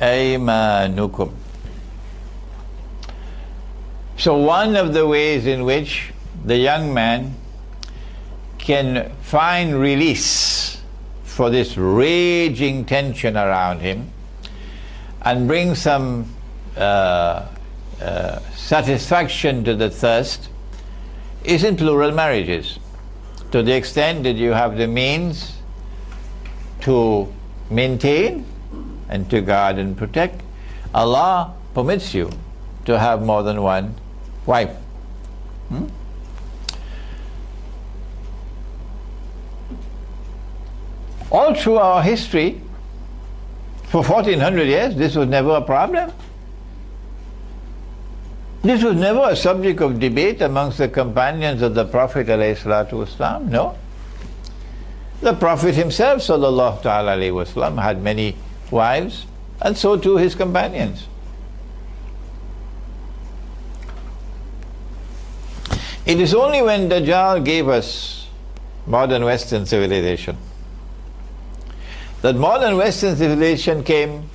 أيمانكم. So one of the ways in which the young man can find release for this raging tension around him and bring some satisfaction to the thirst is in plural marriages. To the extent that you have the means to maintain and to guard and protect, Allah permits you to have more than one wife. All through our history, for 1400 years, this was never a problem. This was never a subject of debate amongst the companions of the Prophet ﷺ, no. The Prophet himself ﷺ had many wives, and so too his companions. It is only when Dajjal gave us modern Western civilization that modern Western civilization came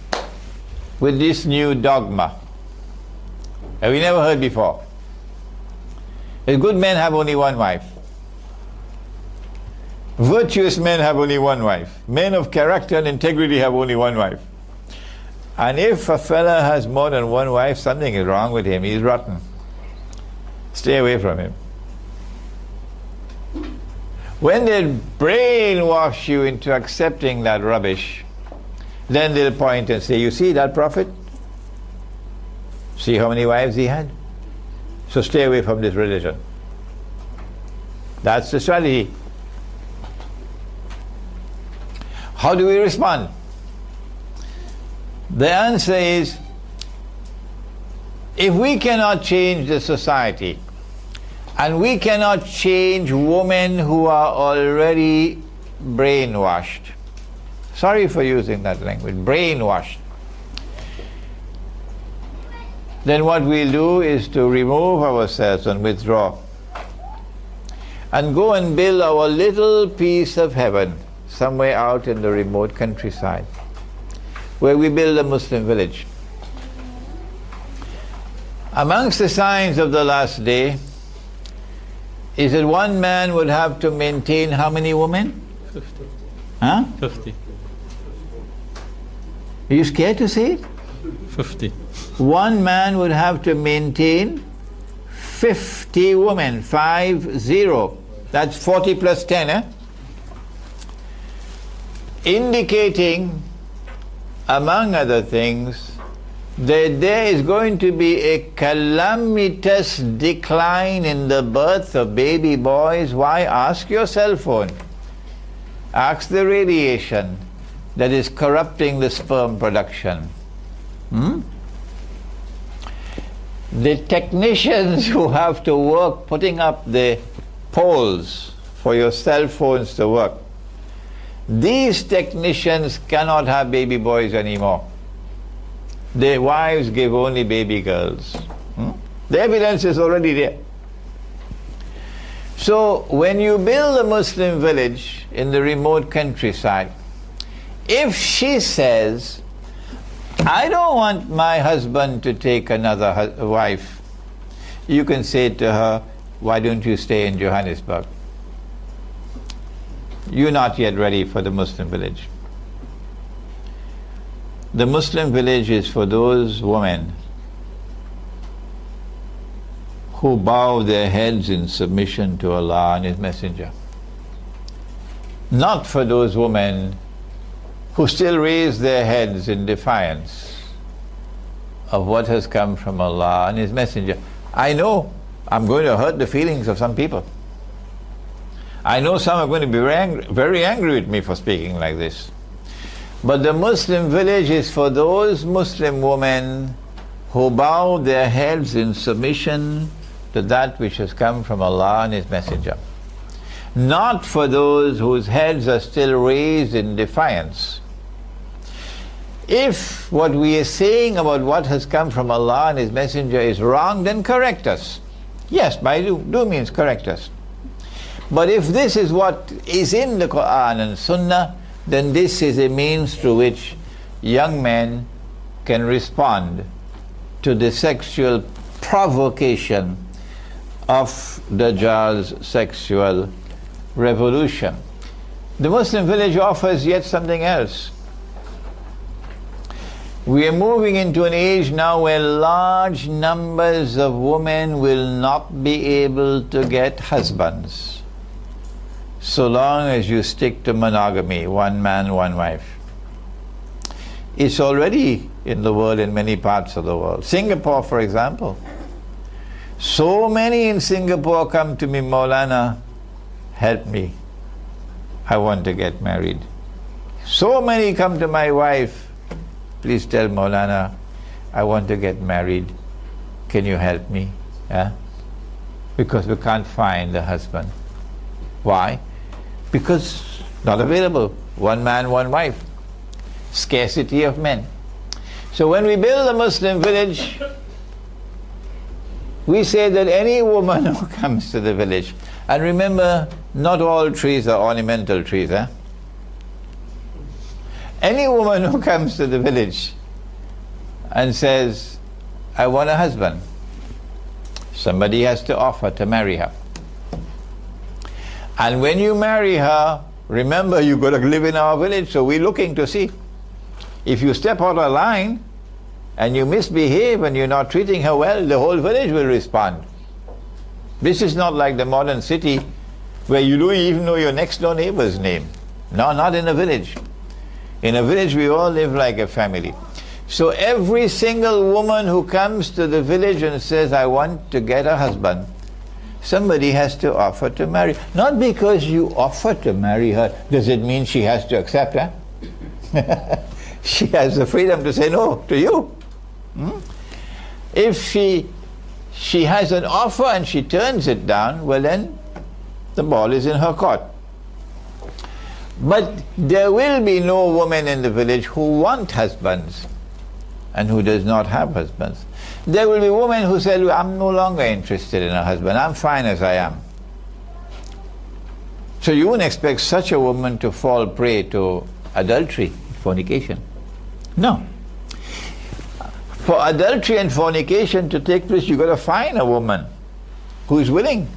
with this new dogma that we never heard before. The good men have only one wife. Virtuous men have only one wife. Men of character and integrity have only one wife. And if a fella has more than one wife, something is wrong with him. He's rotten. Stay away from him. When they brainwash you into accepting that rubbish, then they'll point and say, you see that prophet? See how many wives he had? So stay away from this religion. That's the strategy. How do we respond? The answer is, if we cannot change the society, and we cannot change women who are already brainwashed, sorry for using that language, brainwashed, then what we'll do is to remove ourselves and withdraw and go and build our little piece of heaven somewhere out in the remote countryside, where we build a Muslim village. Amongst the signs of the last day is that one man would have to maintain how many women? 50. Huh? 50. Are you scared to say it? 50. One man would have to maintain 50 women, 50. That's 40 plus 10, eh? Indicating, among other things, that there is going to be a calamitous decline in the birth of baby boys. Why? Ask your cell phone. Ask the radiation that is corrupting the sperm production. The technicians who have to work putting up the poles for your cell phones to work, these technicians cannot have baby boys anymore. Their wives give only baby girls. The evidence is already there. So when you build a Muslim village in the remote countryside, if she says, I don't want my husband to take another wife. You can say to her, why don't you stay in Johannesburg? You're not yet ready for the Muslim village. The Muslim village is for those women who bow their heads in submission to Allah and His Messenger. Not for those women who still raise their heads in defiance of what has come from Allah and His Messenger. I know I'm going to hurt the feelings of some people. I know some are going to be very angry with me for speaking like this. But the Muslim village is for those Muslim women who bow their heads in submission to that which has come from Allah and His Messenger. Not for those whose heads are still raised in defiance. If what we are saying about what has come from Allah and His Messenger is wrong, then correct us. Yes, by do means correct us. But if this is what is in the Quran and Sunnah, then this is a means through which young men can respond to the sexual provocation of Dajjal's sexual revolution. The Muslim village offers yet something else. We are moving into an age now where large numbers of women will not be able to get husbands, so long as you stick to monogamy, one man, one wife. It's already in the world, in many parts of the world. Singapore, for example. So many in Singapore come to me, Maulana, help me. I want to get married. So many come to my wife, please tell Maulana, I want to get married. Can you help me? Yeah? Because we can't find a husband. Why? Because not available. One man, one wife. Scarcity of men. So when we build a Muslim village, we say that any woman who comes to the village, and remember, not all trees are ornamental trees, eh? Any woman who comes to the village and says, I want a husband, somebody has to offer to marry her. And when you marry her, remember, you've got to live in our village, so we're looking to see. If you step out of line and you misbehave and you're not treating her well, the whole village will respond. This is not like the modern city where you don't even know your next door neighbor's name. No, not in a village. In a village we all live like a family. So every single woman who comes to the village and says, I want to get a husband, somebody has to offer to marry. Not because you offer to marry her, does it mean she has to accept her? She has the freedom to say no to you. If she has an offer and she turns it down, well then the ball is in her court. But there will be no women in the village who want husbands and who does not have husbands. There will be women who say, I'm no longer interested in a husband, I'm fine as I am. So you wouldn't expect such a woman to fall prey to adultery, fornication. No. For adultery and fornication to take place, you've got to find a woman who is willing.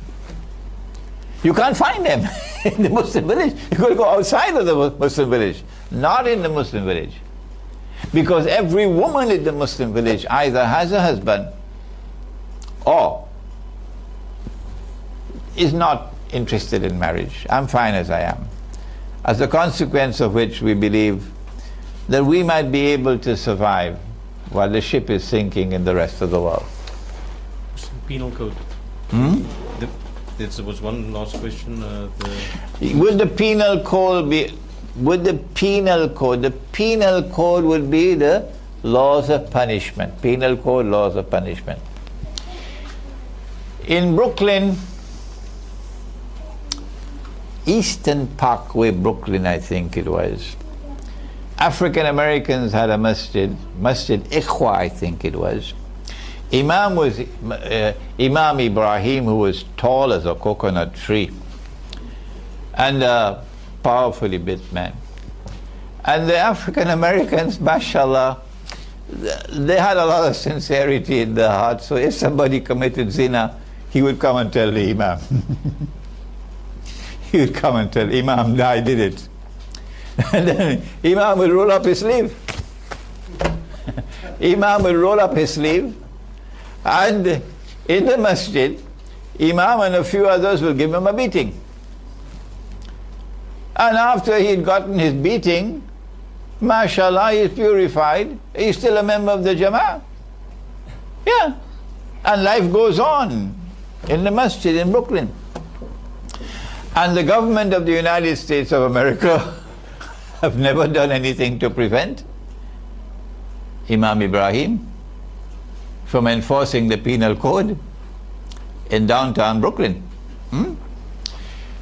You can't find them in the Muslim village. You've got to go outside of the Muslim village, not in the Muslim village. Because every woman in the Muslim village either has a husband or is not interested in marriage. I'm fine as I am. As a consequence of which we believe that we might be able to survive while the ship is sinking in the rest of the world. Penal code. There was one last question. Would the penal code be? Would the penal code? The penal code would be the laws of punishment. Penal code, laws of punishment. In Brooklyn, Eastern Parkway, Brooklyn, I think it was, African Americans had a masjid Ikhwa, I think it was. Imam was Imam Ibrahim, who was tall as a coconut tree and a powerfully built man. And the African Americans, mashallah, they had a lot of sincerity in their heart. So if somebody committed zina, he would come and tell the Imam. He would come and tell Imam, I did it. And then Imam will roll up his sleeve. Imam will roll up his sleeve, and in the masjid, Imam and a few others will give him a beating. And after he'd gotten his beating, mashallah, he's purified, he's still a member of the Jama'ah. Yeah. And life goes on in the masjid in Brooklyn. And the government of the United States of America have never done anything to prevent Imam Ibrahim from enforcing the penal code in downtown Brooklyn.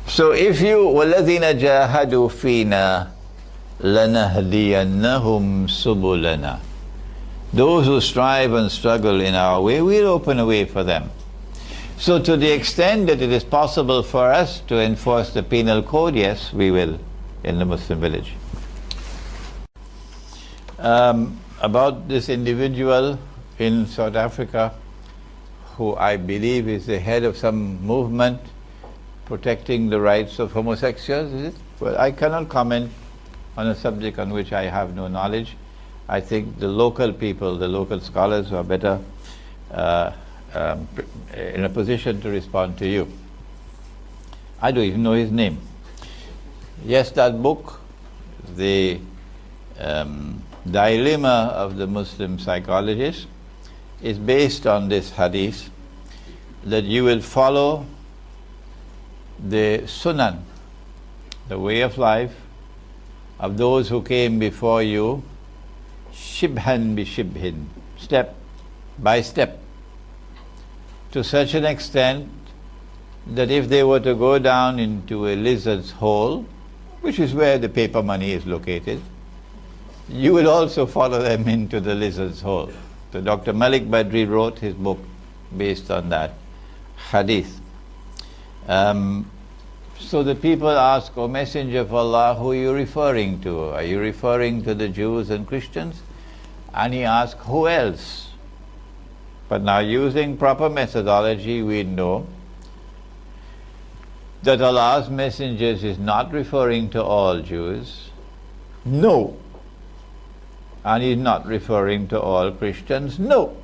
So if you وَالَّذِينَ جَاهَدُوا فِينَا لَنَهْدِيَنَّهُمْ سُبُلَنَا, those who strive and struggle in our way, we'll open a way for them. So to the extent that it is possible for us to enforce the penal code, yes, we will in the Muslim village. About this individual in South Africa who I believe is the head of some movement protecting the rights of homosexuals, is it? Well, I cannot comment on a subject on which I have no knowledge. I think the local people, the local scholars are better in a position to respond to you. I don't even know his name. Yes, that book, the dilemma of the Muslim psychologist, is based on this hadith, that you will follow the sunan, the way of life of those who came before you, shibhan bi shibhin, step by step, to such an extent that if they were to go down into a lizard's hole, which is where the paper money is located, you will also follow them into the lizard's hole. So Dr. Malik Badri wrote his book based on that hadith. So the people ask, O Messenger of Allah, who are you referring to? Are you referring to the Jews and Christians? And he asked, who else? But now, using proper methodology, we know that Allah's messengers is not referring to all Jews. No. And he's not referring to all Christians. No.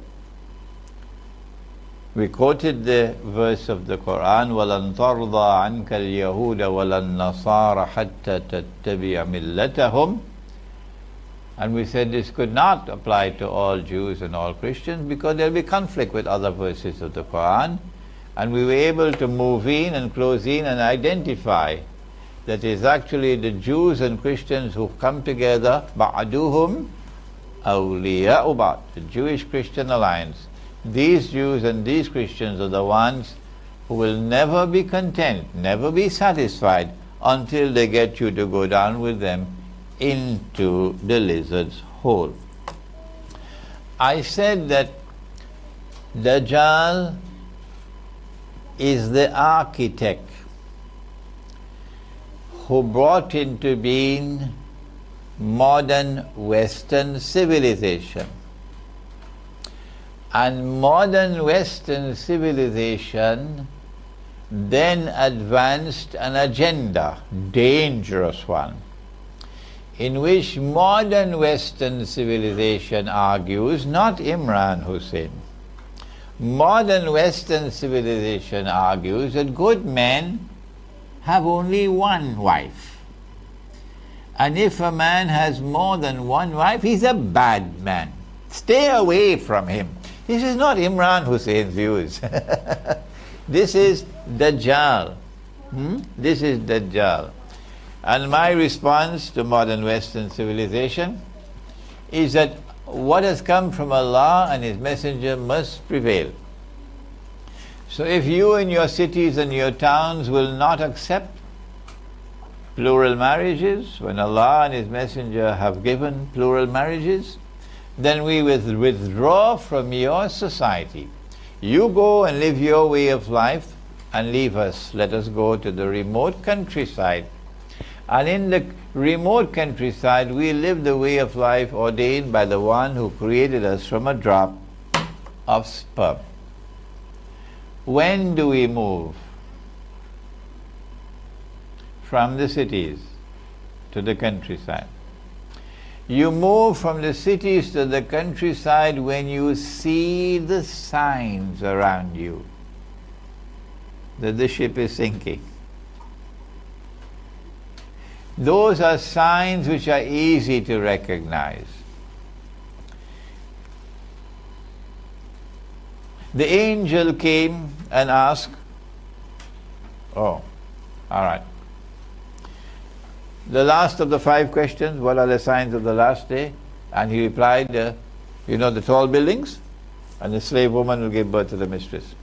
We quoted the verse of the Quran, وَلَن تَرْضَى عَنْكَ الْيَهُودَ وَلَن نَصَارَ حَتَّى تَتَّبِعَ مِلَّتَهُمْ. And we said this could not apply to all Jews and all Christians because there will be conflict with other verses of the Quran. And we were able to move in and close in and identify that it's actually the Jews and Christians who've come together, بَعْدُهُمْ أَوْلِيَاءُ بَعْضٍ, the Jewish-Christian alliance. These Jews and these Christians are the ones who will never be content, never be satisfied until they get you to go down with them into the lizard's hole. I said that Dajjal is the architect who brought into being modern Western civilization. And modern Western civilization then advanced an agenda, dangerous one, in which modern Western civilization argues, not Imran Hussein, modern Western civilization argues that good men have only one wife. And if a man has more than one wife, he's a bad man. Stay away from him. This is not Imran Hussein's views. This is Dajjal. This is Dajjal. And my response to modern Western civilization is that what has come from Allah and His Messenger must prevail. So if you in your cities and your towns will not accept plural marriages, when Allah and His Messenger have given plural marriages, then we will withdraw from your society. You go and live your way of life and leave us. Let us go to the remote countryside And in the remote countryside, we live the way of life ordained by the one who created us from a drop of sperm. When do we move from the cities to the countryside? You move from the cities to the countryside when you see the signs around you that the ship is sinking. Those are signs which are easy to recognize. The angel came and asked, oh, all right. The last of the 5 questions, what are the signs of the last day? And he replied, you know the tall buildings? And the slave woman will give birth to the mistress.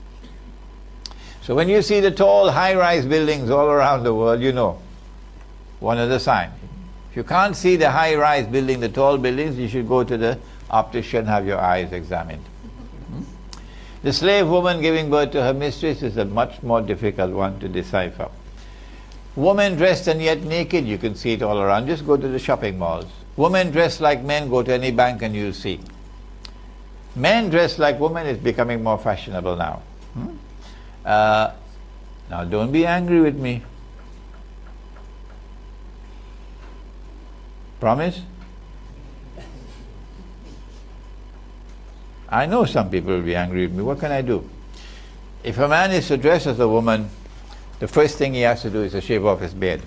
So when you see the tall high-rise buildings all around the world, you know one of the signs. If you can't see the high-rise building, the tall buildings, you should go to the optician, have your eyes examined. The slave woman giving birth to her mistress is a much more difficult one to decipher. Women dressed and yet naked, you can see it all around. Just go to the shopping malls. Women dressed like men, go to any bank and you'll see. Men dressed like women is becoming more fashionable now. Now don't be angry with me. Promise? I know some people will be angry with me. What can I do? If a man is to dress as a woman, the first thing he has to do is to shave off his beard.